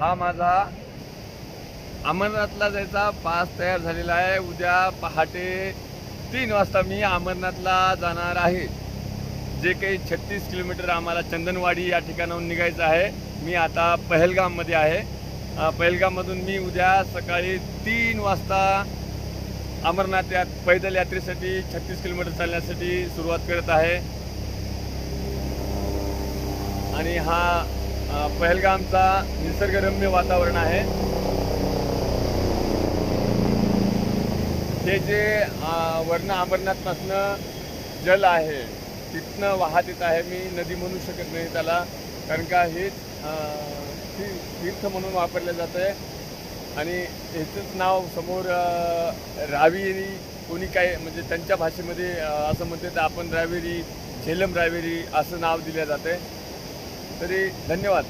हा माझा अमरनाथला जायचा पास तयार झालेला आहे। उद्या पहाटे 3 वाजता मी अमरनाथला जाणार आहे। जे काही 36 किलोमीटर आम्हाला चंदनवाडी या ठिकाणाहून निघायचं आहे। मी आता पहलगाममध्ये आहे। पहलगाममधून मी उद्या सकाळी 3 वाजता अमरनाथ या पैदल यात्रेसाठी 36 किलोमीटर चालण्यासाठी सुरुवात करत आहे। आणि हा पहलगामचा निसर्गरम्य वातावरण आहे। हे जे वर्ण अमरनाथपासनं जल आहे तिथनं वाहत येत आहे। मी नदी म्हणू शकत नाही त्याला, कारण का हे तीर्थ म्हणून वापरलं जातं आहे। आणि ह्याचंच नाव समोर रावेरी कोणी काय म्हणजे त्यांच्या भाषेमध्ये असं म्हणते तर आपण रावेरी, झेलम रावेरी असं नाव दिलं जातं आहे। तरी धन्यवाद।